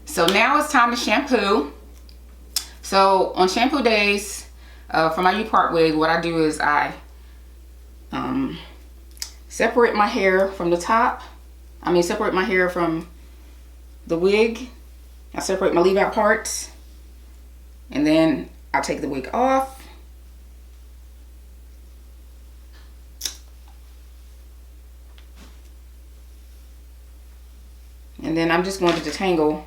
So now it's time to shampoo. So on shampoo days, for my U-part wig, what I do is I separate my hair from the top. Separate my hair from the wig. I separate my leave-out parts. And then I take the wig off. And then I'm just going to detangle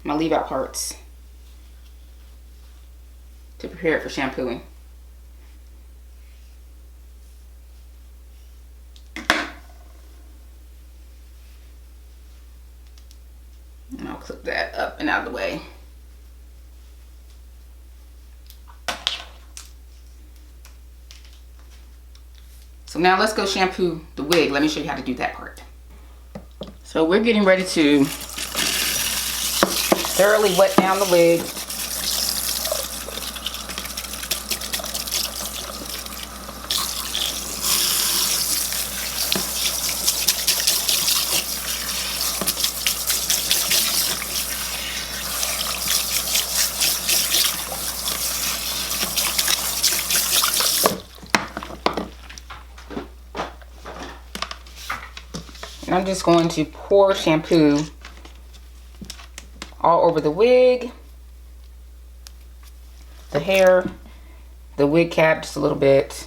my leave-out parts to prepare it for shampooing. And I'll clip that up and out of the way. So now let's go shampoo the wig. Let me show you how to do that part. So we're getting ready to thoroughly wet down the wig. And I'm just going to pour shampoo all over the wig, the hair, the wig cap just a little bit.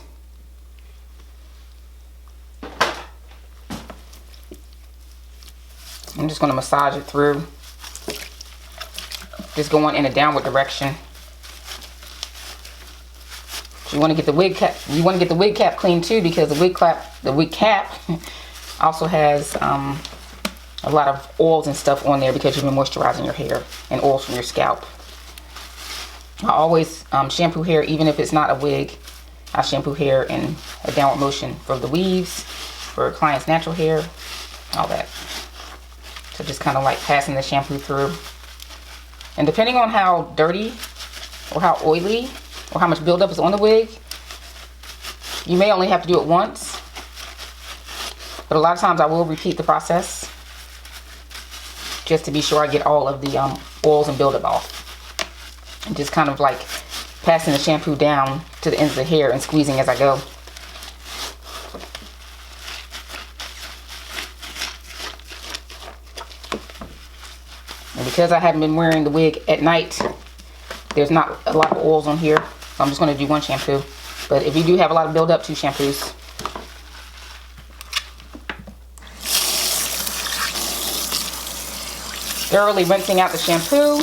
I'm just going to massage it through, just going in a downward direction. You want to get the wig cap. You want to get the wig cap clean too, because the wig cap also has a lot of oils and stuff on there because you've been moisturizing your hair and oils from your scalp. I always shampoo hair, even if it's not a wig. I shampoo hair in a downward motion for the weaves, for clients' natural hair, all that. So just kind of like passing the shampoo through. And depending on how dirty or how oily or how much buildup is on the wig, you may only have to do it once. But a lot of times I will repeat the process just to be sure I get all of the oils and buildup off. And just kind of like passing the shampoo down to the ends of the hair and squeezing as I go. And because I haven't been wearing the wig at night, there's not a lot of oils on here. So I'm just going to do one shampoo. But if you do have a lot of buildup, 2 shampoos. Thoroughly rinsing out the shampoo.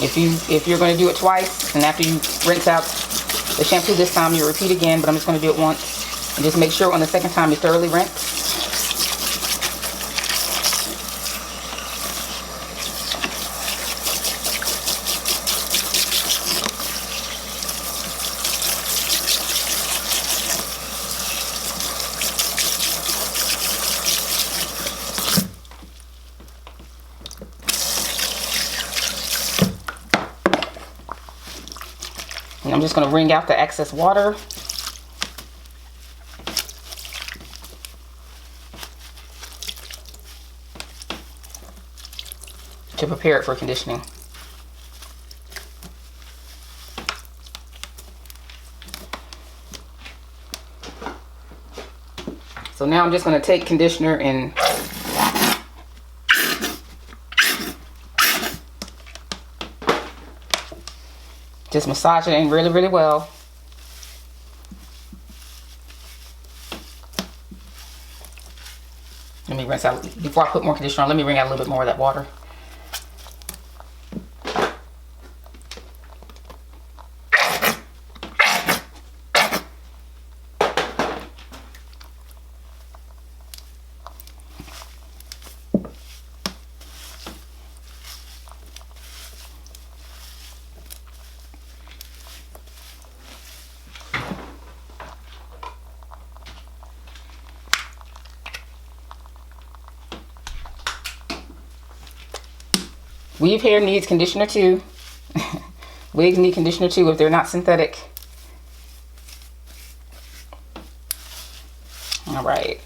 If you're going to do it twice, and after you rinse out the shampoo this time, you repeat again, but I'm just going to do it once. And just make sure on the second time you thoroughly rinse. And I'm just going to wring out the excess water. To prepare it for conditioning. So now I'm just going to take conditioner and just massage it in really, really well. Let me rinse out, before I put more conditioner on, let me wring out a little bit more of that water. Weave hair needs conditioner too. Wigs need conditioner too if they're not synthetic. Alright.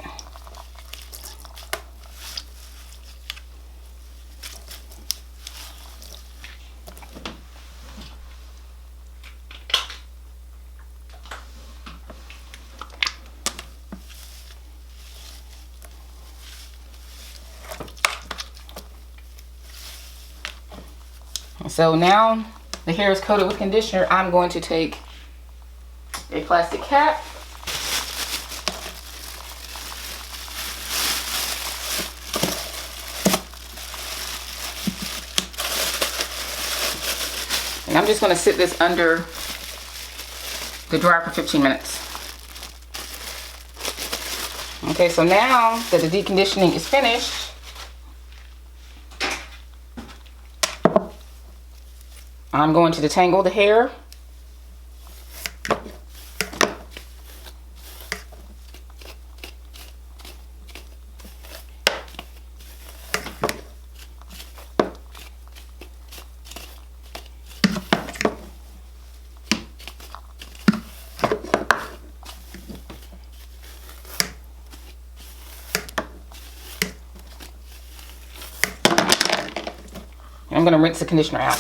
So now the hair is coated with conditioner. I'm going to take a plastic cap. And I'm just going to sit this under the dryer for 15 minutes. Okay, so now that the deconditioning is finished, I'm going to detangle the hair. I'm going to rinse the conditioner out.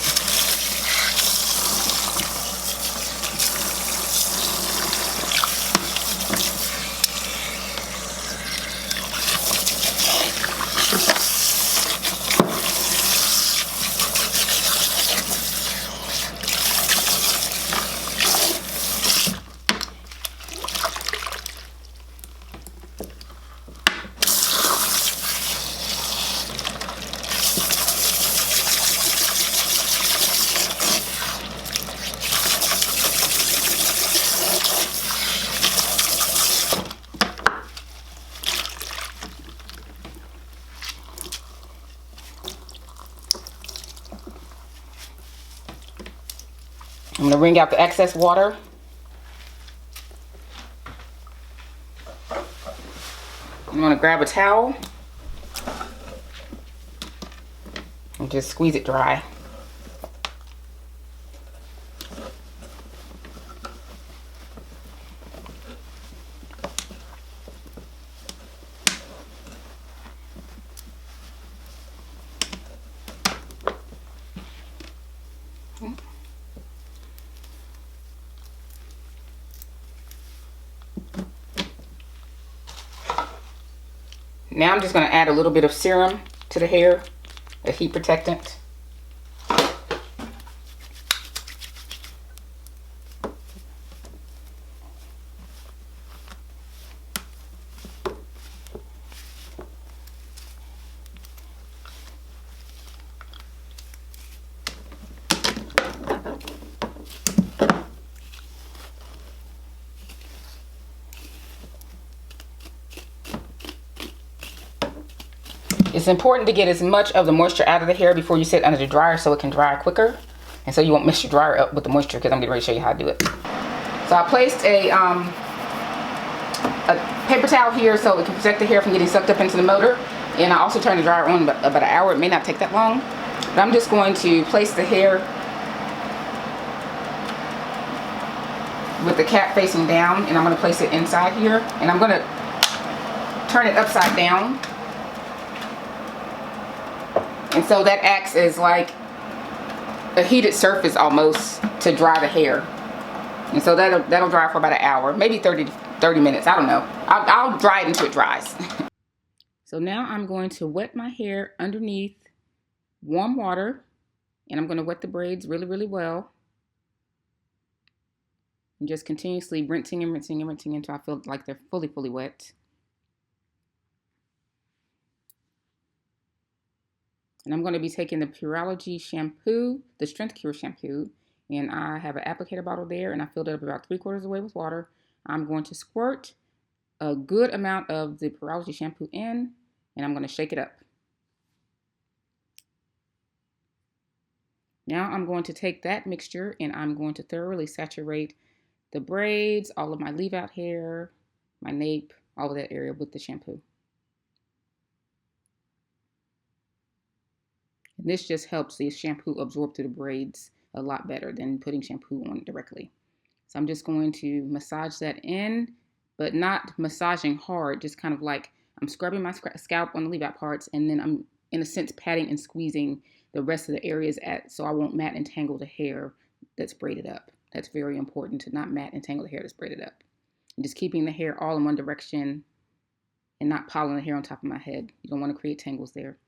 I'm going to wring out the excess water. I'm going to grab a towel and just squeeze it dry. Now I'm just going to add a little bit of serum to the hair, a heat protectant. It's important to get as much of the moisture out of the hair before you sit under the dryer so it can dry quicker. And so you won't mess your dryer up with the moisture, because I'm getting ready to show you how to do it. So I placed a paper towel here so it can protect the hair from getting sucked up into the motor. And I also turned the dryer on about an hour. It may not take that long. But I'm just going to place the hair with the cap facing down. And I'm going to place it inside here. And I'm going to turn it upside down. And so that acts as like a heated surface almost to dry the hair. And so that'll dry for about an hour, maybe 30 minutes. I don't know. I'll dry it until it dries. So now I'm going to wet my hair underneath warm water. And I'm going to wet the braids really, really well. And just continuously rinsing and rinsing and rinsing until I feel like they're fully, fully wet. And I'm going to be taking the Pureology shampoo, the Strength Cure shampoo. And I have an applicator bottle there, and I filled it up about 3/4 of the way with water. I'm going to squirt a good amount of the Pureology shampoo in, and I'm going to shake it up. Now I'm going to take that mixture, and I'm going to thoroughly saturate the braids, all of my leave-out hair, my nape, all of that area with the shampoo. And this just helps the shampoo absorb through the braids a lot better than putting shampoo on directly. So I'm just going to massage that in, but not massaging hard, just kind of like I'm scrubbing my scalp on the leave-out parts, and then I'm, in a sense, patting and squeezing the rest of the areas so I won't mat and tangle the hair that's braided up. That's very important, to not mat and tangle the hair that's braided up. And just keeping the hair all in one direction and not piling the hair on top of my head. You don't want to create tangles there.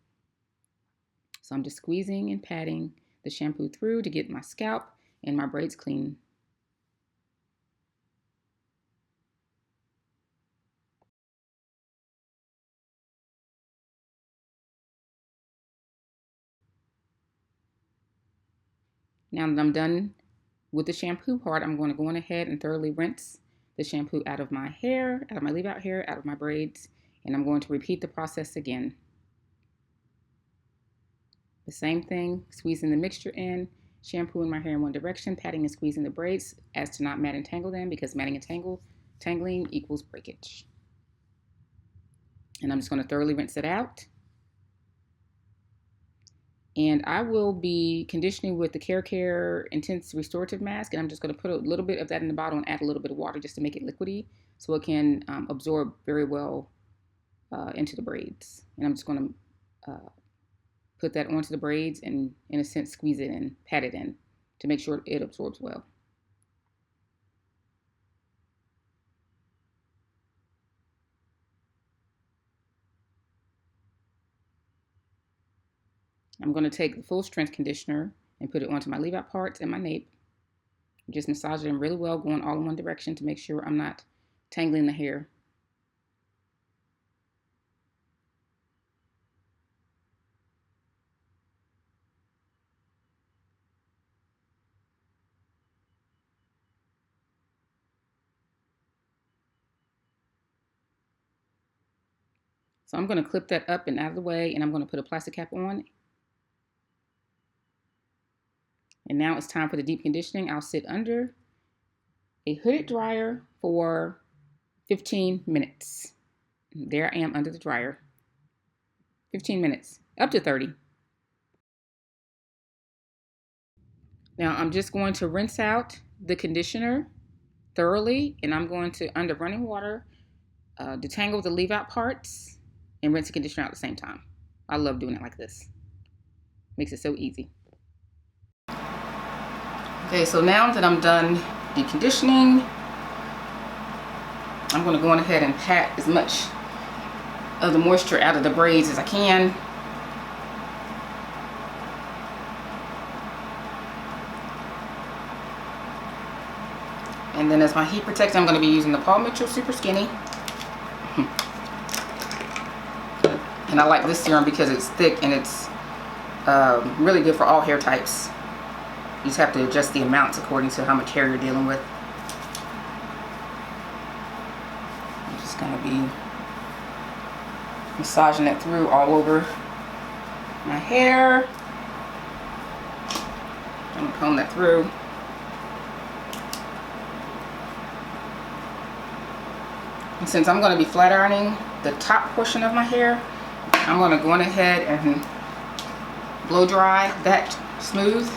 So I'm just squeezing and patting the shampoo through to get my scalp and my braids clean. Now that I'm done with the shampoo part, I'm going to go on ahead and thoroughly rinse the shampoo out of my hair, out of my leave-out hair, out of my braids, and I'm going to repeat the process again. The same thing, squeezing the mixture in, shampooing my hair in one direction, patting and squeezing the braids as to not mat and tangle them, because matting and tangling equals breakage. And I'm just going to thoroughly rinse it out. And I will be conditioning with the Care Intense Restorative Mask, and I'm just going to put a little bit of that in the bottle and add a little bit of water just to make it liquidy so it can absorb very well into the braids. And I'm just going to put that onto the braids and, in a sense, squeeze it in, pat it in to make sure it absorbs well. I'm going to take the full strength conditioner and put it onto my leave-out parts and my nape. Just massage it in really well, going all in one direction to make sure I'm not tangling the hair. So I'm going to clip that up and out of the way, and I'm going to put a plastic cap on. And now it's time for the deep conditioning. I'll sit under a hooded dryer for 15 minutes. There I am under the dryer. 15 minutes, up to 30. Now I'm just going to rinse out the conditioner thoroughly, and I'm going to, under running water, detangle the leave-out parts and rinse the conditioner out at the same time. I love doing it like this. Makes it so easy. Okay, so now that I'm done deep conditioning, I'm going to go on ahead and pat as much of the moisture out of the braids as I can. And then as my heat protector, I'm going to be using the Paul Mitchell Super Skinny. And I like this serum because it's thick and it's really good for all hair types. You just have to adjust the amounts according to how much hair you're dealing with. I'm just going to be massaging it through all over my hair. I'm going to comb that through. And since I'm going to be flat ironing the top portion of my hair, I'm going to go on ahead and blow dry that smooth.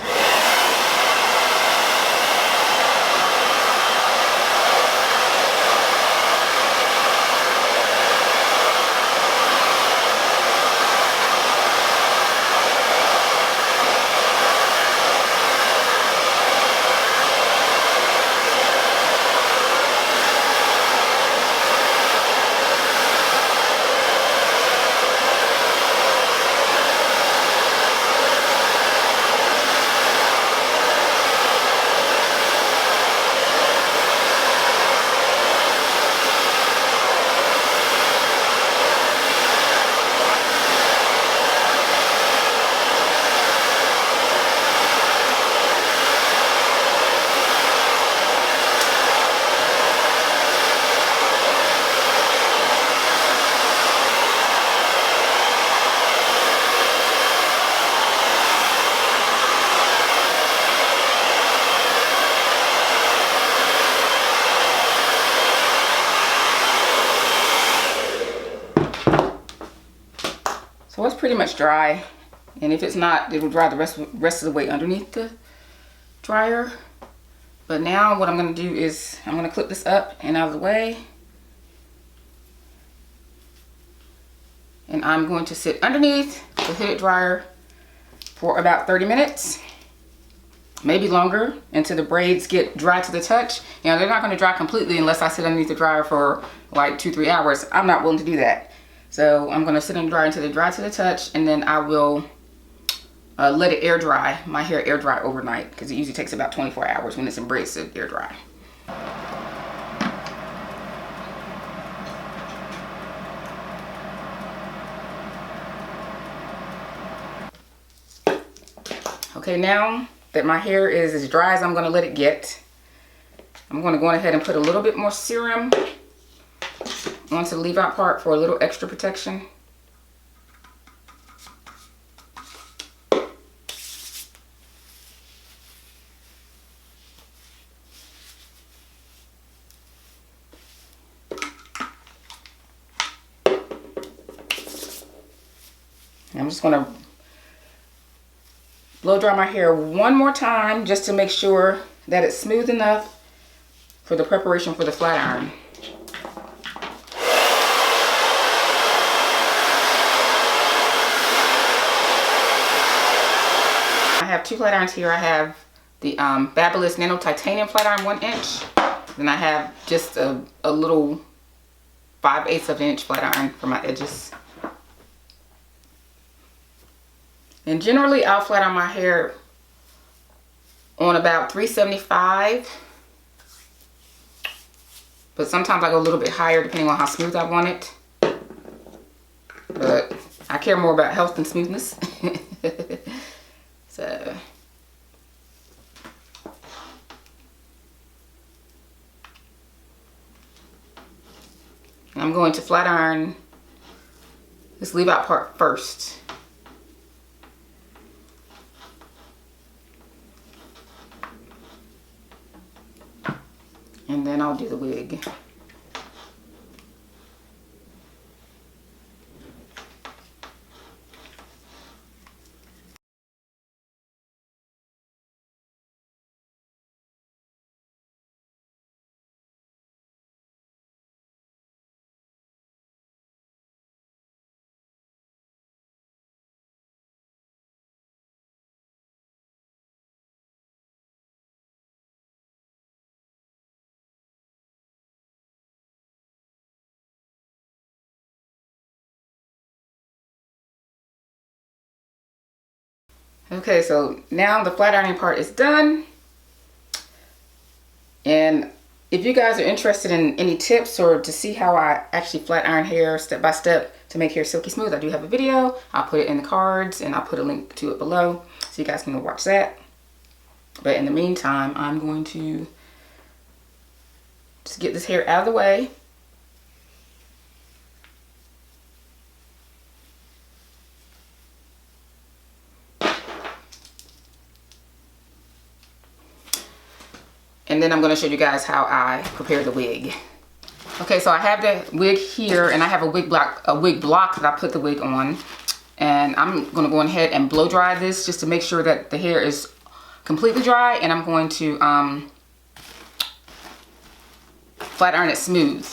So it's pretty much dry, and if it's not, it will dry the rest of the way underneath the dryer. But now what I'm going to do is I'm going to clip this up and out of the way, and I'm going to sit underneath the hooded dryer for about 30 minutes, maybe longer, until the braids get dry to the touch. You know, they're not going to dry completely unless I sit underneath the dryer for like 2-3 hours. I'm not willing to do that. So I'm going to sit in the dryer until they dry to the touch, and then I will let it air dry, my hair air dry overnight, because it usually takes about 24 hours when it's in braids to air dry. Okay, now that my hair is as dry as I'm going to let it get, I'm going to go ahead and put a little bit more serum onto the leave out part for a little extra protection. I'm just going to blow dry my hair one more time just to make sure that it's smooth enough for the preparation for the flat iron. I have two flat irons here. I have the Fabulous Nano Titanium flat iron 1 inch. Then I have just a little 5/8 of an inch flat iron for my edges. And generally I'll flat iron my hair on about 375. But sometimes I go a little bit higher depending on how smooth I want it. But I care more about health than smoothness. So I'm going to flat iron this leave out part first. And then I'll do the wig. Okay, so now the flat ironing part is done. And if you guys are interested in any tips or to see how I actually flat iron hair step by step to make hair silky smooth, I do have a video. I'll put it in the cards and I'll put a link to it below so you guys can go watch that. But in the meantime, I'm going to just get this hair out of the way. And then I'm going to show you guys how I prepare the wig. Okay, so I have the wig here, and I have a wig block that I put the wig on. And I'm going to go ahead and blow dry this just to make sure that the hair is completely dry. And I'm going to flat iron it smooth.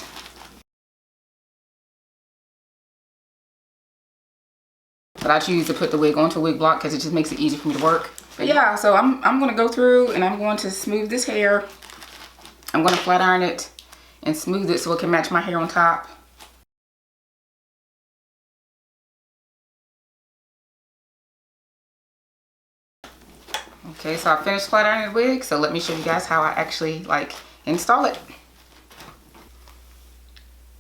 But I choose to put the wig onto a wig block because it just makes it easier for me to work. But yeah, so I'm going to go through and I'm going to smooth this hair. I'm going to flat iron it and smooth it so it can match my hair on top. Okay, so I finished flat ironing the wig, so let me show you guys how I actually install it.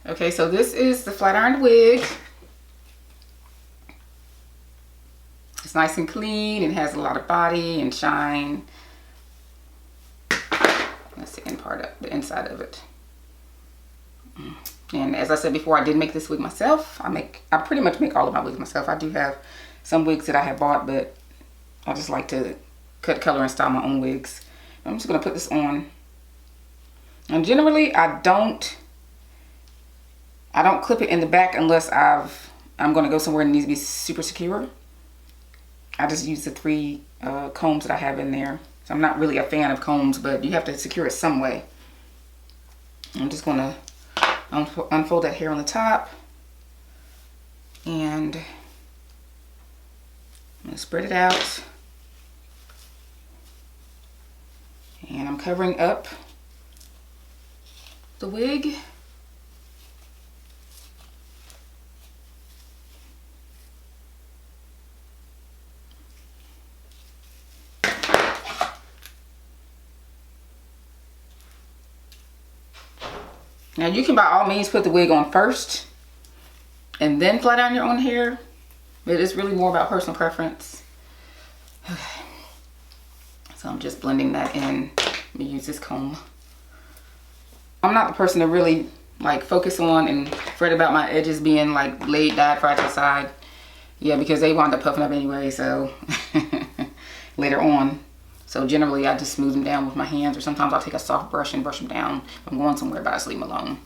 Okay, so this is the flat ironed wig. It's nice and clean. It has a lot of body and shine. That's the end part of the inside of it. And as I said before, I did make this wig myself. I pretty much make all of my wigs myself. I do have some wigs that I have bought, but I just like to cut color and style my own wigs. I'm just gonna put this on. And generally, I don't clip it in the back unless I'm gonna go somewhere and it needs to be super secure. I just use the 3 combs that I have in there. So I'm not really a fan of combs, but you have to secure it some way. I'm just gonna unfold that hair on the top. And I'm gonna spread it out. And I'm covering up the wig. Now you can by all means put the wig on first and then flat iron your own hair, but it's really more about personal preference. Okay. So I'm just blending that in. Let me use this comb. I'm not the person to really like focus on and fret about my edges being like laid, dyed, fried to the side. Yeah, because they wind up puffing up anyway, so later on. So generally I just smooth them down with my hands, or sometimes I'll take a soft brush and brush them down if I'm going somewhere, but I just leave them alone.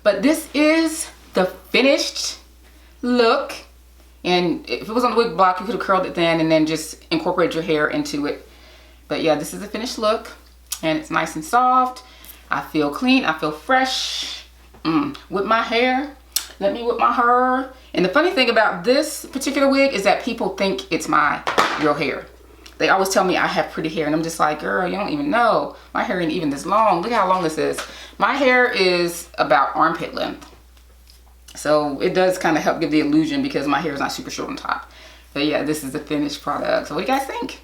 But this is the finished look. And if it was on the wig block, you could have curled it then and then just incorporate your hair into it. But yeah, this is the finished look, and it's nice and soft. I feel clean, I feel fresh. With my hair, let me whip my hair. And the funny thing about this particular wig is that people think it's my real hair. They always tell me I have pretty hair, and I'm just like, girl, you don't even know. My hair ain't even this long. Look how long this is. My hair is about armpit length. So it does kind of help give the illusion because my hair is not super short on top. But yeah, this is the finished product. So what do you guys think?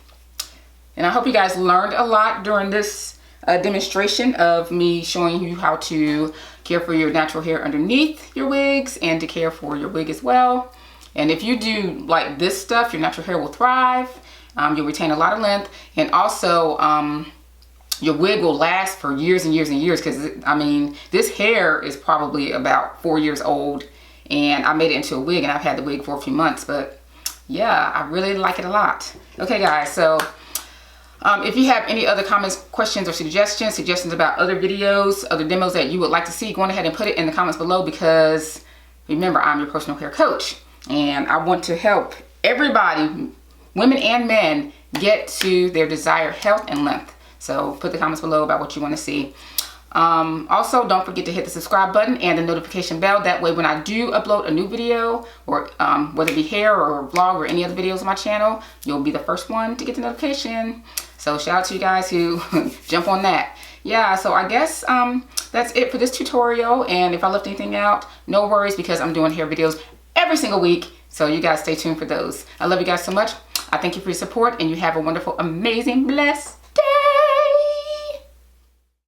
And I hope you guys learned a lot during this demonstration of me showing you how to care for your natural hair underneath your wigs and to care for your wig as well. And if you do like this stuff, your natural hair will thrive. You'll retain a lot of length, and also your wig will last for years and years and years, because I mean, this hair is probably about 4 years old, and I made it into a wig, and I've had the wig for a few months. But yeah, I really like it a lot. Okay guys, so if you have any other comments, questions, or suggestions about other videos, other demos that you would like to see, go on ahead and put it in the comments below, because remember, I'm your personal hair coach, and I want to help everybody, women and men, get to their desired health and length. So put the comments below about what you want to see. Also, don't forget to hit the subscribe button and the notification bell. That way when I do upload a new video, or whether it be hair or a vlog or any other videos on my channel, you'll be the first one to get the notification. So shout out to you guys who jump on that. Yeah, so I guess that's it for this tutorial. And if I left anything out, no worries, because I'm doing hair videos every single week. So you guys stay tuned for those. I love you guys so much. I thank you for your support, and you have a wonderful, amazing, blessed